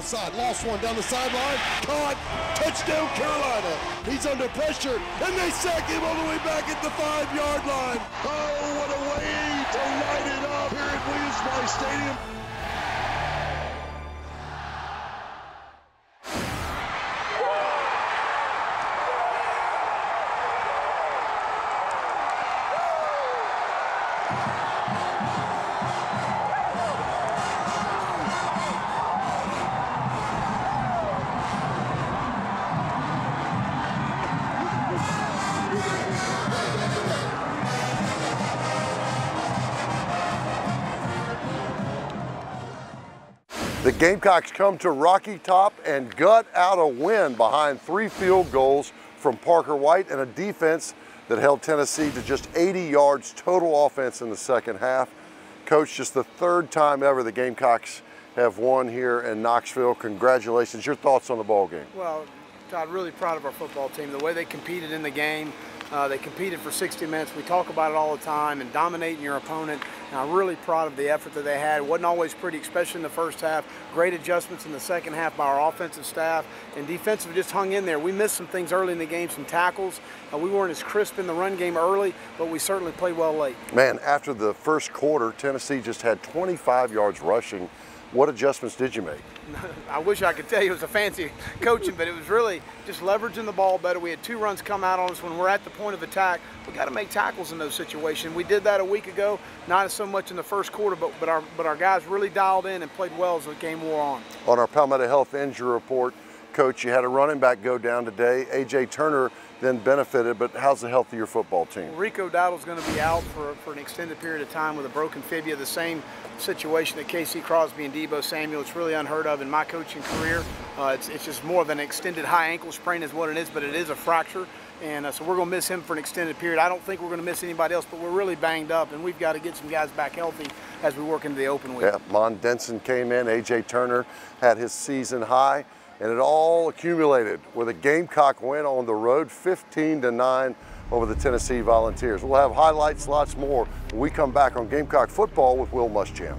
side, lost one down the sideline, caught, touchdown Carolina. He's under pressure, and they sack him all the way back at the 5-yard line. Oh, what a way to light it up here at Williams-Brice Stadium. The Gamecocks come to Rocky Top and gut out a win behind 3 field goals from Parker White and a defense that held Tennessee to just 80 yards total offense in the second half. Coach, just the 3rd time ever the Gamecocks have won here in Knoxville. Congratulations. Your thoughts on the ball game? Well, Todd, really proud of our football team. The way they competed in the game, they competed for 60 minutes. We talk about it all the time, and dominating your opponent. And I'm really proud of the effort that they had. It wasn't always pretty, especially in the first half. Great adjustments in the second half by our offensive staff, and defensive just hung in there. We missed some things early in the game, some tackles. We weren't as crisp in the run game early, but we certainly played well late. Man, after the first quarter, Tennessee just had 25 yards rushing. What adjustments did you make? I wish I could tell you it was a fancy coaching, but it was really just leveraging the ball better. We had 2 runs come out on us when we're at the point of attack. We got to make tackles in those situations. We did that a week ago, not so much in the first quarter, but our guys really dialed in and played well as the game wore on. On our Palmetto Health injury report, Coach, you had a running back go down today. A.J. Turner then benefited, but how's the health of your football team? Rico Dowdle's going to be out for an extended period of time with a broken fibula, the same situation that Casey Crosby and Debo Samuel. It's really unheard of in my coaching career. It's just more of an extended high ankle sprain is what it is, but it is a fracture. And so we're going to miss him for an extended period. I don't think we're going to miss anybody else, but we're really banged up, and we've got to get some guys back healthy as we work into the open week. Yeah, Mon Denson came in. A.J. Turner had his season high, and it all accumulated with a Gamecock win on the road, 15-9 over the Tennessee Volunteers. We'll have highlights, lots more, when we come back on Gamecock Football with Will Muschamp.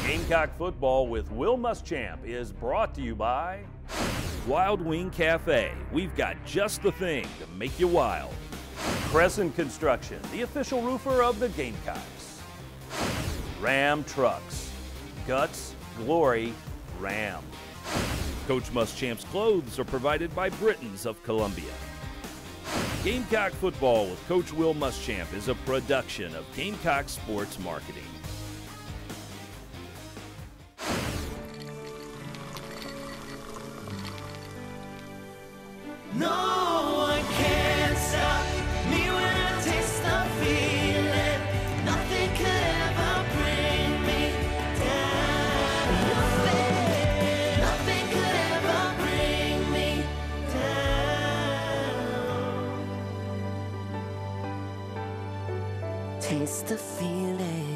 Gamecock Football with Will Muschamp is brought to you by Wild Wing Cafe. We've got just the thing to make you wild. Crescent Construction, the official roofer of the Gamecocks. Ram Trucks, guts, glory, Ram. Coach Muschamp's clothes are provided by Britons of Columbia. Gamecock Football with Coach Will Muschamp is a production of Gamecock Sports Marketing. No one can stop me when I taste the feeling. Nothing could ever bring me down. Nothing could ever bring me down. Taste the feeling.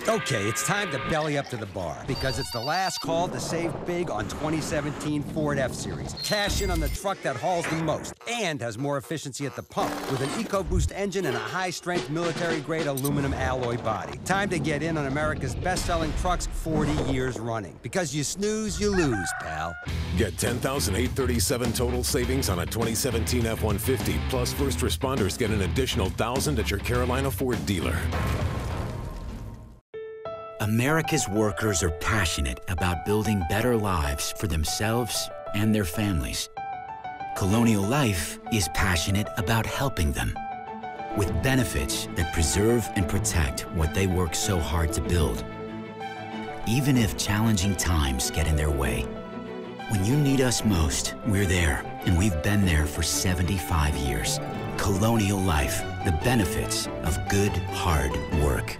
Okay, it's time to belly up to the bar because it's the last call to save big on 2017 Ford F-Series. Cash in on the truck that hauls the most and has more efficiency at the pump with an EcoBoost engine and a high-strength military-grade aluminum alloy body. Time to get in on America's best-selling trucks 40 years running because you snooze, you lose, pal. Get $10,837 total savings on a 2017 F-150, plus first responders get an additional $1,000 at your Carolina Ford dealer. America's workers are passionate about building better lives for themselves and their families. Colonial Life is passionate about helping them with benefits that preserve and protect what they work so hard to build, even if challenging times get in their way. When you need us most, we're there, and we've been there for 75 years. Colonial Life, the benefits of good, hard work.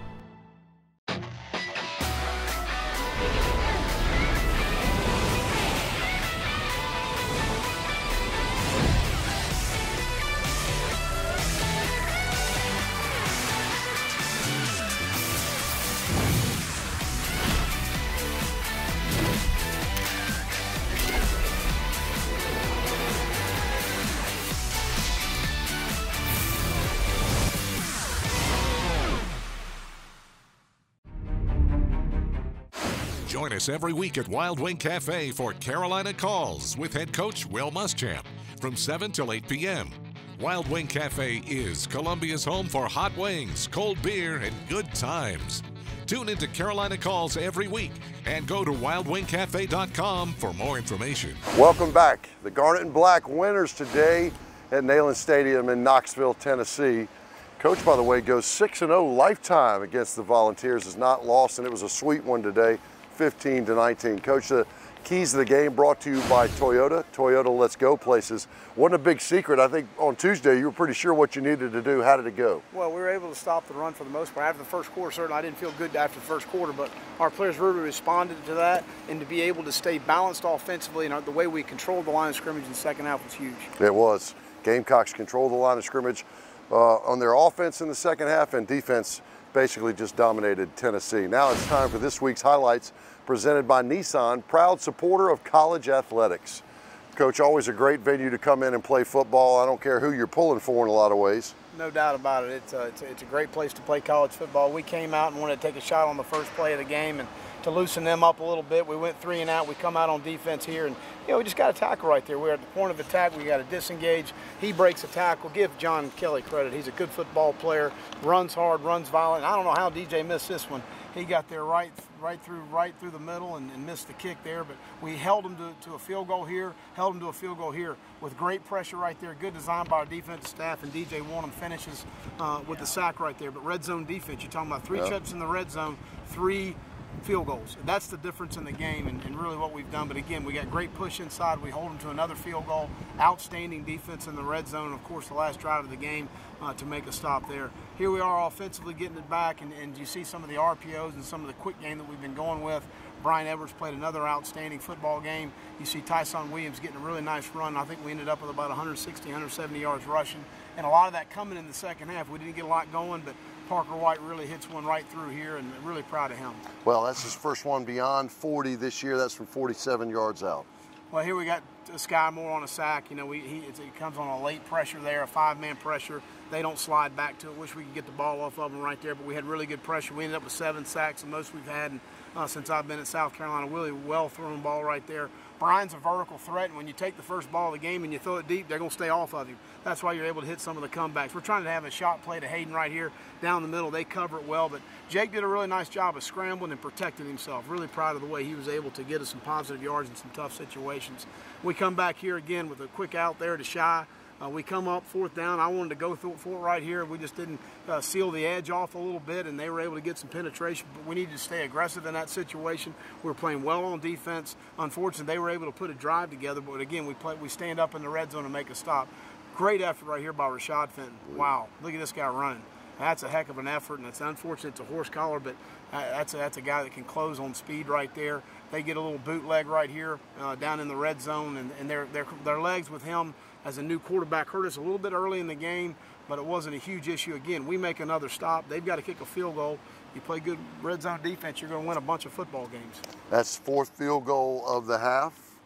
Join us every week at Wild Wing Cafe for Carolina Calls with head coach Will Muschamp from 7 till 8 p.m. Wild Wing Cafe is Columbia's home for hot wings, cold beer, and good times. Tune into Carolina Calls every week and go to wildwingcafe.com for more information. Welcome back. The Garnet and Black winners today at Neyland Stadium in Knoxville, Tennessee. Coach, by the way, goes 6-0 lifetime against the Volunteers, has not lost, and it was a sweet one today, 15-19. Coach, the keys of the game brought to you by Toyota. Toyota Let's Go places. Wasn't a big secret. I think on Tuesday you were pretty sure what you needed to do. How did it go? Well, we were able to stop the run for the most part. After the first quarter, certainly I didn't feel good after the first quarter, but our players really responded to that, and to be able to stay balanced offensively and the way we controlled the line of scrimmage in the second half was huge. It was. Gamecocks controlled the line of scrimmage on their offense in the second half, and defense basically just dominated Tennessee. Now it's time for this week's highlights, presented by Nissan, proud supporter of college athletics. Coach, always a great venue to come in and play football. I don't care who you're pulling for in a lot of ways. No doubt about it. It's a great place to play college football. We came out and wanted to take a shot on the first play of the game and to loosen them up a little bit. We went 3 and out. We come out on defense here, and we just got a tackle right there. We're at the point of attack. We got to disengage. He breaks a tackle. Give John Kelly credit. He's a good football player. Runs hard, runs violent. I don't know how DJ missed this one. He got there right through the middle and missed the kick there. But we held him to a field goal here. Held him to a field goal here with great pressure right there. Good design by our defensive staff, and DJ Warnham finishes with the sack right there. But red zone defense. You're talking about 3 trips in the red zone, 3 field goals. That's the difference in the game and really what we've done. But again, we got great push inside. We hold them to another field goal. Outstanding defense in the red zone. Of course, the last drive of the game to make a stop there. Here we are offensively getting it back, and you see some of the RPOs and some of the quick game that we've been going with. Brian Edwards played another outstanding football game. You see Tyson Williams getting a really nice run. I think we ended up with about 160, 170 yards rushing. And a lot of that coming in the second half. We didn't get a lot going, but Parker White really hits one right through here, and really proud of him. Well, that's his first one beyond 40 this year. That's from 47 yards out. Well, here we got Sky Moore on a sack. It comes on a late pressure there, a 5-man pressure. They don't slide back to it. Wish we could get the ball off of them right there, but we had really good pressure. We ended up with 7 sacks, the most we've had since I've been at South Carolina. Really well thrown ball right there. Brian's a vertical threat, and when you take the first ball of the game and you throw it deep, they're going to stay off of you. That's why you're able to hit some of the comebacks. We're trying to have a shot play to Hayden right here down the middle. They cover it well, but Jake did a really nice job of scrambling and protecting himself. Really proud of the way he was able to get us some positive yards in some tough situations. We come back here again with a quick out there to Shy. We come up 4th down. I wanted to go for it right here. We just didn't seal the edge off a little bit, and they were able to get some penetration. But we needed to stay aggressive in that situation. We were playing well on defense. Unfortunately, they were able to put a drive together. But again, we stand up in the red zone and make a stop. Great effort right here by Rashad Fenton. Wow, look at this guy running. That's a heck of an effort, and it's unfortunate it's a horse collar, but that's a guy that can close on speed right there. They get a little bootleg right here down in the red zone, and their legs with him as a new quarterback hurt us a little bit early in the game, but it wasn't a huge issue. Again, we make another stop. They've got to kick a field goal. You play good red zone defense, you're going to win a bunch of football games. That's 4th field goal of the half,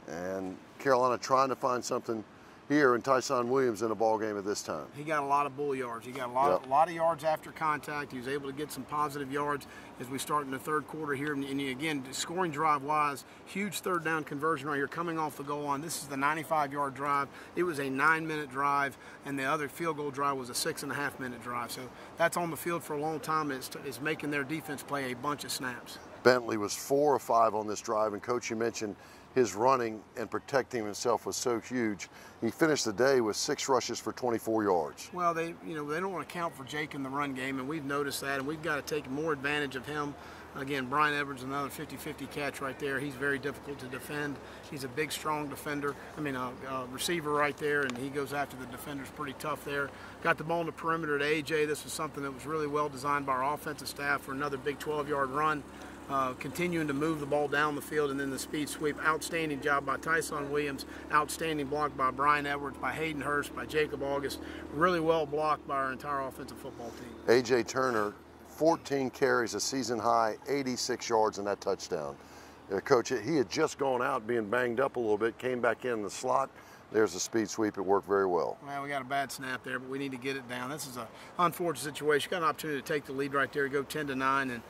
and Carolina trying to find something here, and Tyson Williams in a ball game at this time. He got a lot of bull yards. He got a lot of yards after contact. He was able to get some positive yards as we start in the 3rd quarter here. And again, scoring drive-wise, huge 3rd down conversion right here coming off the goal line. This is the 95-yard drive. It was a 9-minute drive, and the other field goal drive was a 6.5-minute drive. So that's on the field for a long time. It's making their defense play a bunch of snaps. Bentley was 4 of 5 on this drive, and Coach, you mentioned his running and protecting himself was so huge. He finished the day with 6 rushes for 24 yards. Well, they don't want to count for Jake in the run game, and we've noticed that, and we've got to take more advantage of him. Again, Brian Edwards, another 50-50 catch right there. He's very difficult to defend. He's a big, strong defender. Receiver right there, and he goes after the defenders pretty tough there. Got the ball in the perimeter to AJ. This was something that was really well designed by our offensive staff for another big 12-yard run. Continuing to move the ball down the field, and then the speed sweep. Outstanding job by Tyson Williams. Outstanding block by Brian Edwards, by Hayden Hurst, by Jacob August. Really well blocked by our entire offensive football team. A.J. Turner, 14 carries, a season high, 86 yards in that touchdown. Coach, he had just gone out being banged up a little bit, came back in the slot, There's the speed sweep. It worked very well. Well, we got a bad snap there, but we need to get it down. This is an unfortunate situation. You got an opportunity to take the lead right there, go 10-9, and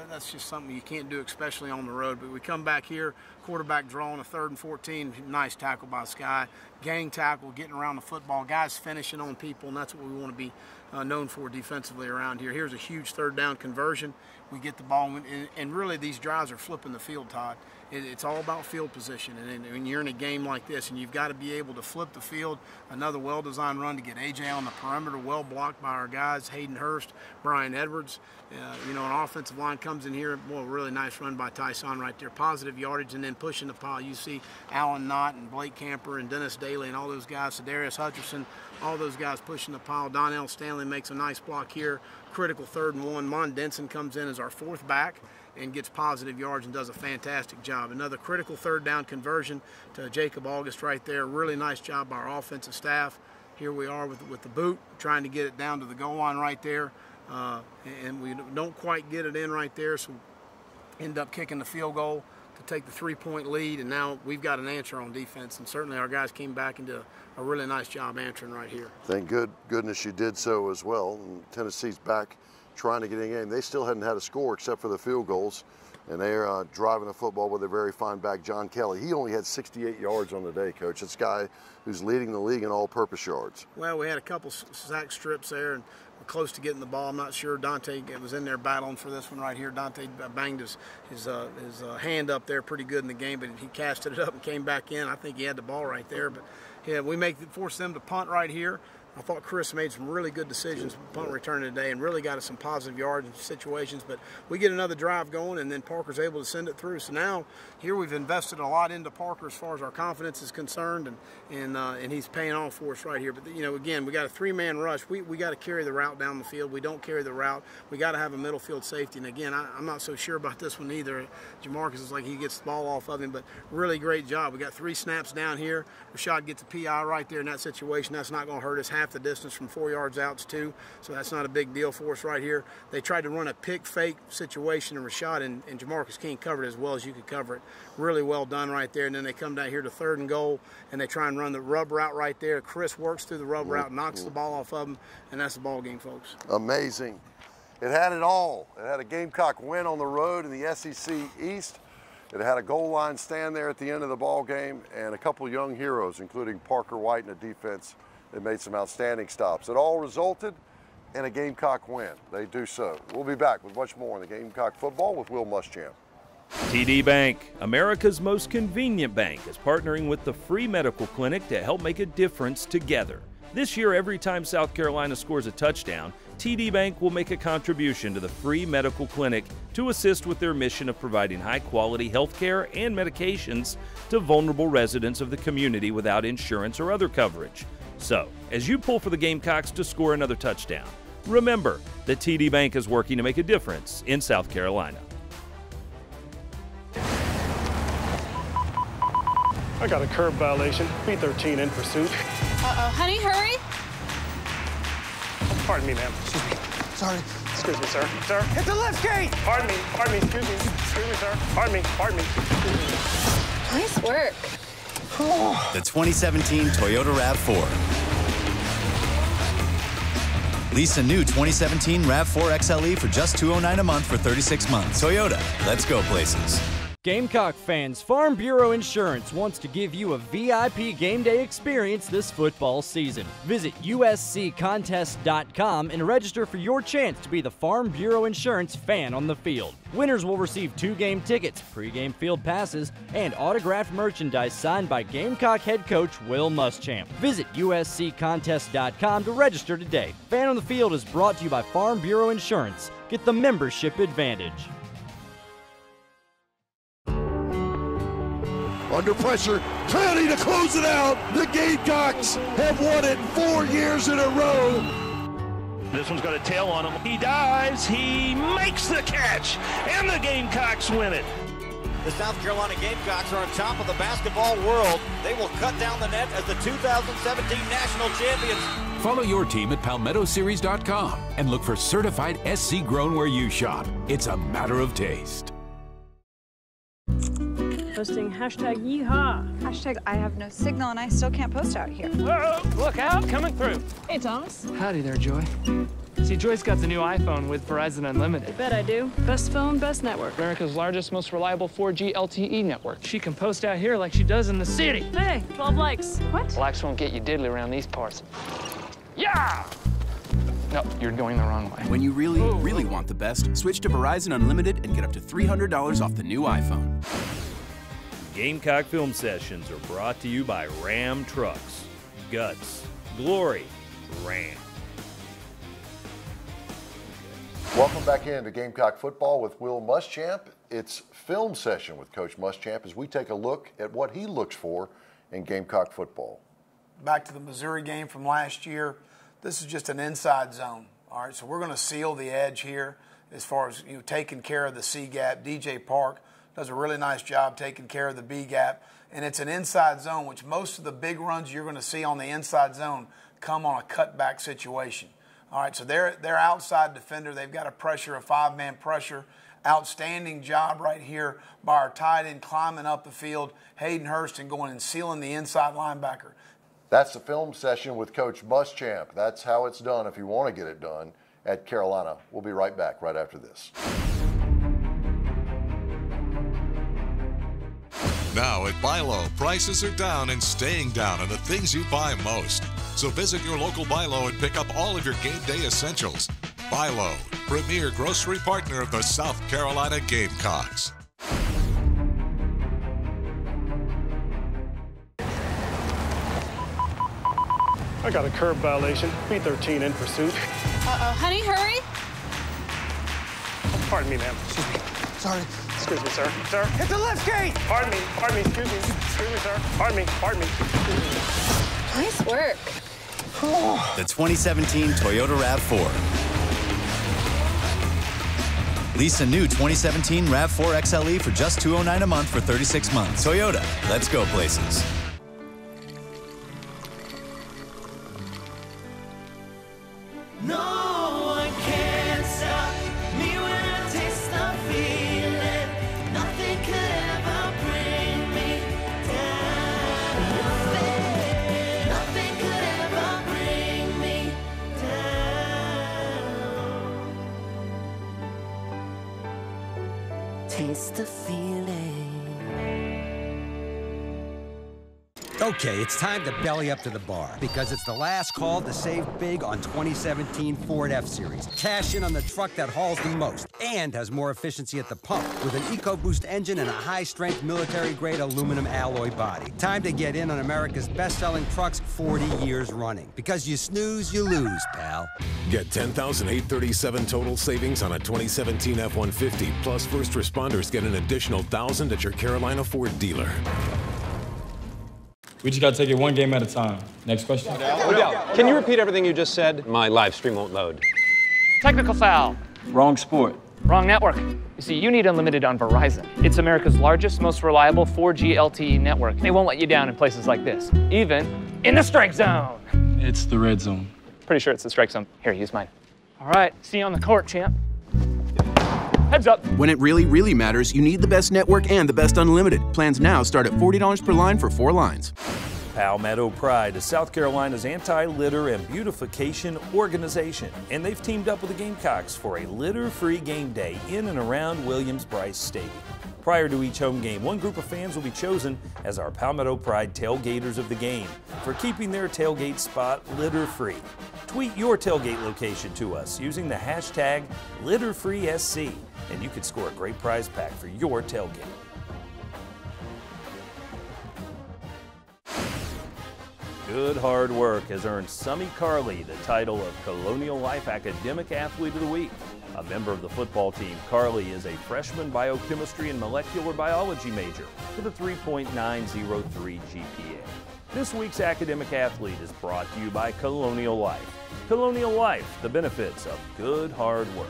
that's just something you can't do, especially on the road. But we come back here, quarterback drawing a 3rd and 14. Nice tackle by Sky. Gang tackle, getting around the football. Guys finishing on people, and that's what we want to be known for defensively around here. Here's a huge 3rd down conversion. We get the ball, and really these drives are flipping the field, Todd. It's all about field position, and when you're in a game like this, and you've got to be able to flip the field. Another well-designed run to get AJ on the perimeter, well blocked by our guys, Hayden Hurst, Brian Edwards. An offensive line comes in here. Boy, really nice run by Tyson right there. Positive yardage, and then pushing the pile. You see Alan Knott and Blake Camper and Dennis Daly and all those guys, Darius Hutcherson, all those guys pushing the pile. Donnell Stanley makes a nice block here. Critical 3rd and 1. Mon Denson comes in as our 4th back and gets positive yards and does a fantastic job. Another critical 3rd down conversion to Jacob August right there. Really nice job by our offensive staff. Here we are with the boot, trying to get it down to the goal line right there. And we don't quite get it in right there, so end up kicking the field goal to take the 3-point lead, and now we've got an answer on defense, and certainly our guys came back and did a really nice job answering right here. Thank goodness you did so as well. And Tennessee's back trying to get in the game. They still hadn't had a score except for the field goals, and they're driving the football with a very fine back, John Kelly. He only had 68 yards on the day, Coach. It's a guy who's leading the league in all-purpose yards. Well, we had a couple sack strips there, and we're close to getting the ball. I'm not sure. Dante was in there battling for this one right here. Dante banged his hand up there pretty good in the game, but he casted it up and came back in. I think he had the ball right there, but yeah, we force them to punt right here. I thought Chris made some really good decisions with punt return today and really got us some positive yards and situations. But we get another drive going, and then Parker's able to send it through. So now here we've invested a lot into Parker as far as our confidence is concerned, and he's paying off for us right here. But again, we got a 3-man rush. We got to carry the route down the field. We don't carry the route. We got to have a middle field safety. And again, I'm not so sure about this one either. Jamarcus is like he gets the ball off of him, but really great job. We got 3 snaps down here. Rashad gets a PI right there in that situation. That's not going to hurt us. Half the distance from 4 yards out to 2, so that's not a big deal for us right here. They tried to run a pick fake situation, and Rashad and Jamarcus King covered it as well as you could cover it. Really well done right there. And then they come down here to 3rd and goal, and they try and run the rub route right there. Chris works through the rub route, knocks the ball off of him, and that's the ball game, folks. Amazing. It had it all. It had a Gamecock win on the road in the SEC East. It had a goal line stand there at the end of the ball game, and a couple young heroes, including Parker White and a defense that made some outstanding stops. It all resulted in a Gamecock win. They do so. We'll be back with much more on the Gamecock football with Will Muschamp. TD Bank, America's most convenient bank, is partnering with the Free Medical Clinic to help make a difference together. This year, every time South Carolina scores a touchdown, TD Bank will make a contribution to the Free Medical Clinic to assist with their mission of providing high-quality health care and medications to vulnerable residents of the community without insurance or other coverage. So, as you pull for the Gamecocks to score another touchdown, remember that TD Bank is working to make a difference in South Carolina. I got a curb violation. B13 in pursuit. Uh-oh. Honey, hurry. Pardon me, ma'am. Excuse me. Sorry. Excuse me, sir. Sir. Hit the left gate. Pardon me. Pardon me. Excuse me. Excuse me, sir. Pardon me. Pardon me. Nice work. The 2017 Toyota RAV4. Lease a new 2017 RAV4 XLE for just $209 a month for 36 months. Toyota, let's go places. Gamecock fans, Farm Bureau Insurance wants to give you a VIP game day experience this football season. Visit usccontest.com and register for your chance to be the Farm Bureau Insurance fan on the field. Winners will receive 2 game tickets, pregame field passes, and autographed merchandise signed by Gamecock head coach Will Muschamp. Visit usccontest.com to register today. Fan on the Field is brought to you by Farm Bureau Insurance. Get the membership advantage. Under pressure, Clowney to close it out. The Gamecocks have won it 4 years in a row. This one's got a tail on him. He dives, he makes the catch, and the Gamecocks win it. The South Carolina Gamecocks are on top of the basketball world. They will cut down the net as the 2017 national champions. Follow your team at PalmettoSeries.com and look for certified SC grown where you shop. It's a matter of taste. posting hashtag yeehaw. Hashtag I have no signal and I still can't post out here. Whoa, look out, coming through. Hey, Thomas. Howdy there, Joy. See, Joy's got the new iPhone with Verizon Unlimited. I bet I do. Best phone, best network. America's largest, most reliable 4G LTE network. She can post out here like she does in the city. Hey, 12 likes. What? Likes won't get you diddly around these parts. Yeah! No, you're going the wrong way. When you really want the best, switch to Verizon Unlimited and get up to $300 off the new iPhone. Gamecock Film Sessions are brought to you by Ram Trucks. Guts, glory, Ram. Welcome back into Gamecock Football with Will Muschamp. It's film session with Coach Muschamp as we take a look at what he looks for in Gamecock football. Back to the Missouri game from last year, this is just an inside zone. All right, so we're going to seal the edge here as far as taking care of the C gap. DJ Park does a really nice job taking care of the B gap, and it's an inside zone, which most of the big runs you're going to see on the inside zone come on a cutback situation. All right, so they're outside defender. They've got a pressure, a five-man pressure. Outstanding job right here by our tight end climbing up the field, Hayden Hurst, and going and sealing the inside linebacker. That's the film session with Coach Muschamp. That's how it's done if you want to get it done at Carolina. We'll be right back right after this. Now at Buy Low, prices are down and staying down on the things you buy most. So visit your local Buy Low and pick up all of your game day essentials. Buy Low, premier grocery partner of the South Carolina Gamecocks. I got a curb violation. B13 in pursuit. Uh-oh. Honey, hurry. Pardon me, ma'am. Excuse me. Sorry. Excuse me, sir. Sir. Hit the lift gate! Pardon me. Pardon me. Excuse me. Excuse me, sir. Pardon me. Pardon me. Nice work. The 2017 Toyota RAV4. Lease a new 2017 RAV4 XLE for just $209 a month for 36 months. Toyota, let's go places. No one can stop me when I taste the feeling. Nothing could ever bring me down. Nothing could ever bring me down. Taste the feeling. Okay, it's time to belly up to the bar because it's the last call to save big on 2017 Ford F-Series. Cash in on the truck that hauls the most and has more efficiency at the pump with an EcoBoost engine and a high-strength military-grade aluminum alloy body. Time to get in on America's best-selling trucks 40 years running because you snooze, you lose, pal. Get $10,837 total savings on a 2017 F-150, plus first responders get an additional $1,000 at your Carolina Ford dealer. We just got to take it one game at a time. Next question. Odell, can you repeat everything you just said? My live stream won't load. Technical foul. Wrong sport. Wrong network. You see, you need unlimited on Verizon. It's America's largest, most reliable 4G LTE network. They won't let you down in places like this, even in the strike zone. It's the red zone. Pretty sure it's the strike zone. Here, use mine. All right, see you on the court, champ. Heads up. When it really matters, you need the best network and the best unlimited. Plans now start at $40 per line for 4 lines. Palmetto Pride is South Carolina's anti-litter and beautification organization, and they've teamed up with the Gamecocks for a litter-free game day in and around Williams-Brice Stadium. Prior to each home game, one group of fans will be chosen as our Palmetto Pride tailgaters of the game for keeping their tailgate spot litter-free. Tweet your tailgate location to us using the hashtag LitterFreeSC, and you could score a great prize pack for your tailgate. Good hard work has earned Summy Carley the title of Colonial Life Academic Athlete of the Week. A member of the football team, Carley is a freshman biochemistry and molecular biology major with a 3.903 GPA. This week's academic athlete is brought to you by Colonial Life. Colonial Life, the benefits of good hard work.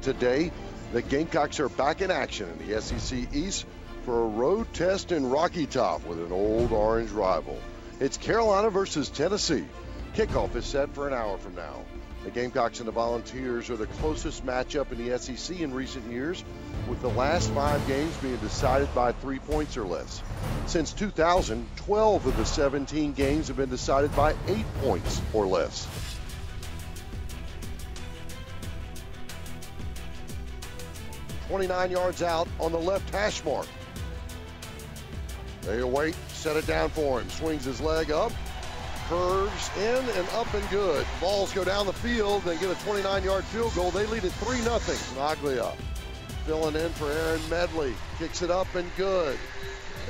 Today, the Gamecocks are back in action in the SEC East for a road test in Rocky Top with an old orange rival. It's Carolina versus Tennessee. Kickoff is set for an hour from now. The Gamecocks and the Volunteers are the closest matchup in the SEC in recent years, with the last 5 games being decided by 3 points or less. Since 2000, 12 of the 17 games have been decided by 8 points or less. "29 yards out on the left hash mark. They wait, set it down for him. Swings his leg up, curves in and up and good. Balls go down the field. They get a 29-yard field goal. They lead at 3-0. Naglia filling in for Aaron Medley. Kicks it up and good.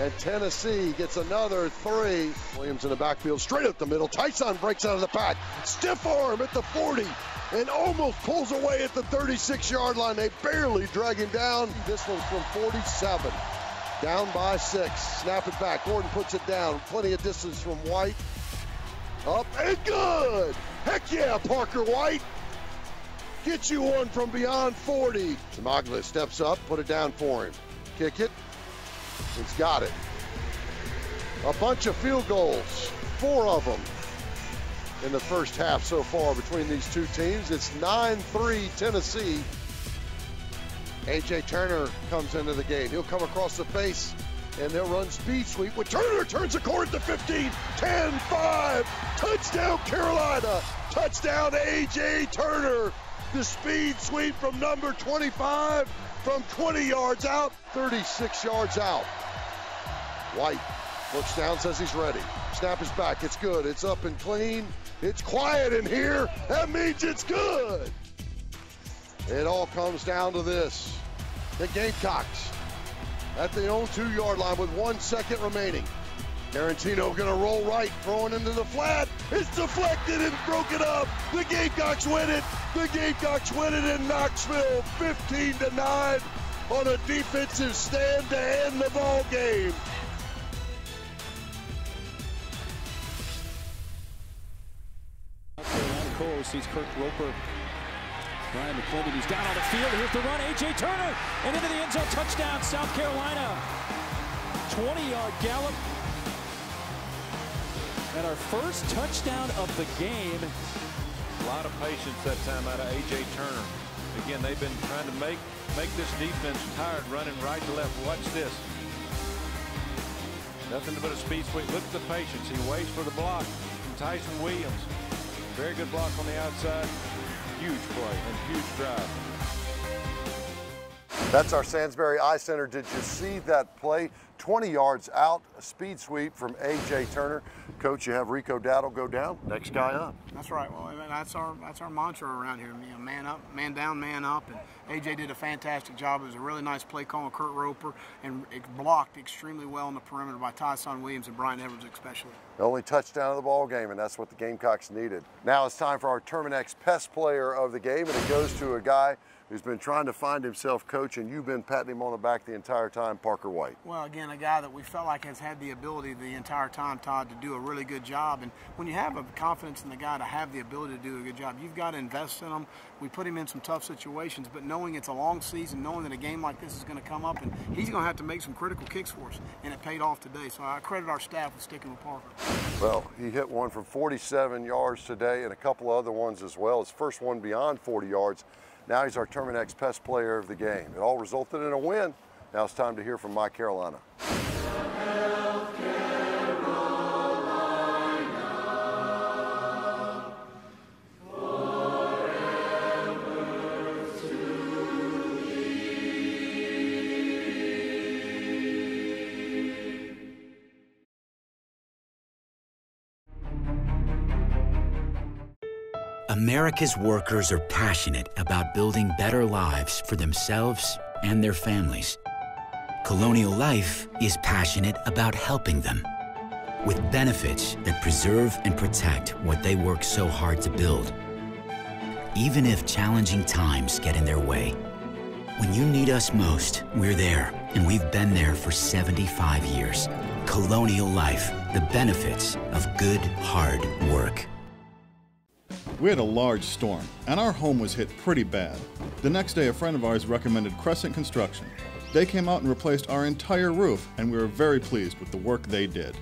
And Tennessee gets another 3. Williams in the backfield, straight up the middle. Tyson breaks out of the pack. Stiff arm at the 40 and almost pulls away at the 36-yard line. They barely drag him down. This one's from 47. Down by 6. Snap it back. Gordon puts it down. Plenty of distance from White. Up and good. Heck yeah, Parker White. Get you one from beyond 40. Zamaglia steps up, put it down for him. Kick it. He's got it. A bunch of field goals, 4 of them in the first half so far between these two teams. It's 9-3 Tennessee. A.J. Turner comes into the game. He'll come across the face, and they'll run speed sweep with Turner. Turns the corner at the 15, 10-5. Touchdown, Carolina. Touchdown, A.J. Turner. The speed sweep from number 25 from 20 yards out, 36 yards out. White looks down, says he's ready. Snap is back. It's good. It's up and clean. It's quiet in here. That means it's good. It all comes down to this. The Gamecocks at their own 2-yard line with 1 second remaining. Tarantino gonna roll right, throwing into the flat. It's deflected and broken up. The Gamecocks win it. The Gamecocks win it in Knoxville, 15-9 on a defensive stand to end the ball game. Cole sees Kurt Roper. Brian McClendon, he's down on the field. Here's the run, A.J. Turner, and into the end zone, touchdown, South Carolina. 20-yard gallop. And our first touchdown of the game. A lot of patience that time out of A.J. Turner. Again, they've been trying to make this defense tired, running right to left. Watch this. Nothing but a speed sweep. Look at the patience. He waits for the block from Tyson Williams. Very good block on the outside. Huge play and huge drive. That's our Sandsbury Eye Center. Did you see that play? 20 yards out, a speed sweep from A.J. Turner. Coach, you have Rico Dowdle go down. Next guy up. That's right. Well, that's our mantra around here. You know, man up, man down, man up. And A.J. did a fantastic job. It was a really nice play call on Kurt Roper, and it blocked extremely well on the perimeter by Tyson Williams and Brian Edwards especially. The only touchdown of the ball game, and that's what the Gamecocks needed. Now it's time for our Terminex Pest Player of the game, and it goes to a guy who's been trying to find himself, Coach, and you've been patting him on the back the entire time, Parker White. Well, again, a guy that we felt like has had the ability the entire time, Todd, to do a really good job. And when you have a confidence in the guy to have the ability to do a good job, you've got to invest in him. We put him in some tough situations, but knowing it's a long season, knowing that a game like this is going to come up, and he's going to have to make some critical kicks for us, and it paid off today. So I credit our staff with sticking with Parker. Well, he hit one from 47 yards today and a couple other ones as well. His first one beyond 40 yards. Now he's our Terminex Pest Player of the game. It all resulted in a win. Now it's time to hear from My Carolina. America's workers are passionate about building better lives for themselves and their families. Colonial Life is passionate about helping them with benefits that preserve and protect what they work so hard to build. Even if challenging times get in their way, when you need us most, we're there, and we've been there for 75 years. Colonial Life, the benefits of good, hard work. We had a large storm, and our home was hit pretty bad. The next day, a friend of ours recommended Crescent Construction. They came out and replaced our entire roof, and we were very pleased with the work they did.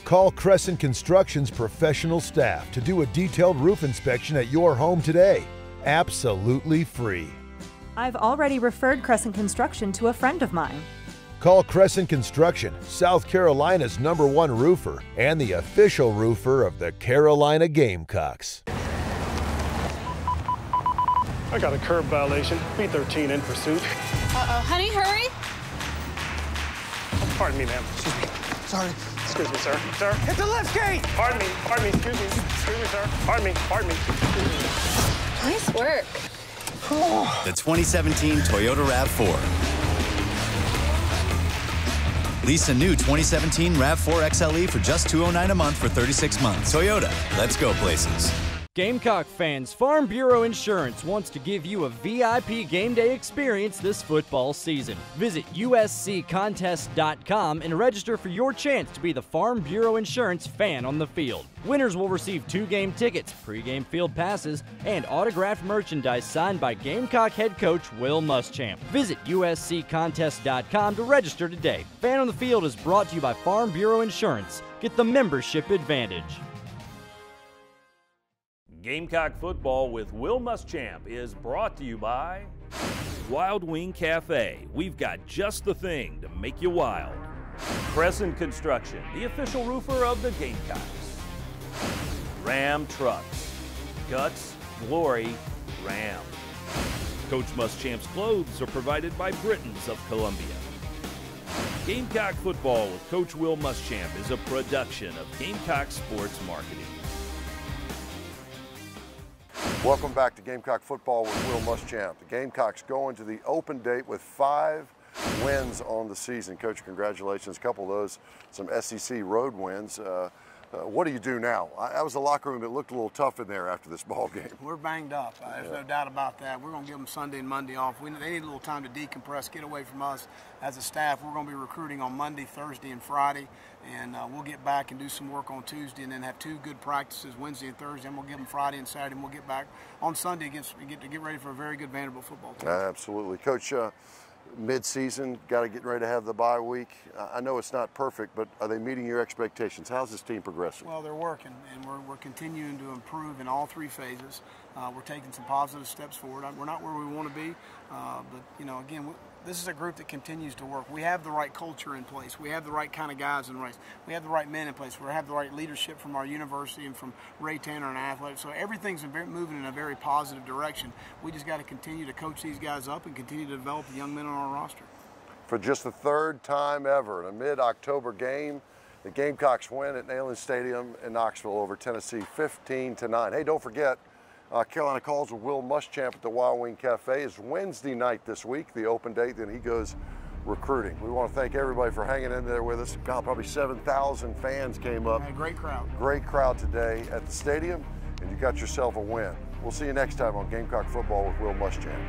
Call Crescent Construction's professional staff to do a detailed roof inspection at your home today. Absolutely free. I've already referred Crescent Construction to a friend of mine. Call Crescent Construction, South Carolina's #1 roofer and the official roofer of the Carolina Gamecocks. I got a curb violation. B13 in pursuit. Uh-oh. Honey, hurry. Pardon me, ma'am. Excuse me. Sorry. Excuse me, sir. Sir, hit the lift gate! Pardon me, excuse me. Excuse me, sir. Pardon me. Nice work. The 2017 Toyota RAV4. Lease a new 2017 RAV4 XLE for just $209 a month for 36 months. Toyota, let's go places. Gamecock fans, Farm Bureau Insurance wants to give you a VIP game day experience this football season. Visit usccontest.com and register for your chance to be the Farm Bureau Insurance fan on the field. Winners will receive 2 game tickets, pregame field passes, and autographed merchandise signed by Gamecock head coach Will Muschamp. Visit usccontest.com to register today. Fan on the Field is brought to you by Farm Bureau Insurance. Get the membership advantage. Gamecock football with Will Muschamp is brought to you by Wild Wing Cafe. We've got just the thing to make you wild. Crescent Construction, the official roofer of the Gamecocks. Ram Trucks. Guts, glory, Ram. Coach Muschamp's clothes are provided by Britons of Columbia. Gamecock football with Coach Will Muschamp is a production of Gamecock Sports Marketing. Welcome back to Gamecock football with Will Muschamp. The Gamecocks going to the open date with 5 wins on the season. Coach, congratulations. A couple of those, some SEC road wins. What do you do now? That was a locker room that looked a little tough in there after this ball game. We're banged up. There's no doubt about that. We're going to give them Sunday and Monday off. They need a little time to decompress, get away from us as a staff. We're going to be recruiting on Monday, Thursday, and Friday, and we'll get back and do some work on Tuesday, and then have 2 good practices Wednesday and Thursday, and we'll give them Friday and Saturday, and we'll get back on Sunday against get ready for a very good Vanderbilt football team. Absolutely. Coach, mid-season, got to get ready to have the bye week. I know it's not perfect, but are they meeting your expectations? How's this team progressing? Well, they're working, and we're continuing to improve in all 3 phases. We're taking some positive steps forward. We're not where we want to be, but, you know, again, this is a group that continues to work. We have the right culture in place. We have the right kind of guys in place. We have the right men in place. We have the right leadership from our university and from Ray Tanner and athletics. So everything's moving in a very positive direction. We just got to continue to coach these guys up and continue to develop the young men on our roster. For just the 3rd time ever in a mid-October game, the Gamecocks win at Neyland Stadium in Knoxville over Tennessee 15-9. Hey, don't forget, Carolina Calls with Will Muschamp at the Wild Wing Cafe is Wednesday night this week, the open date, then he goes recruiting. We want to thank everybody for hanging in there with us. God, probably 7,000 fans came up. A great crowd. Great crowd today at the stadium, and you got yourself a win. We'll see you next time on Gamecock Football with Will Muschamp.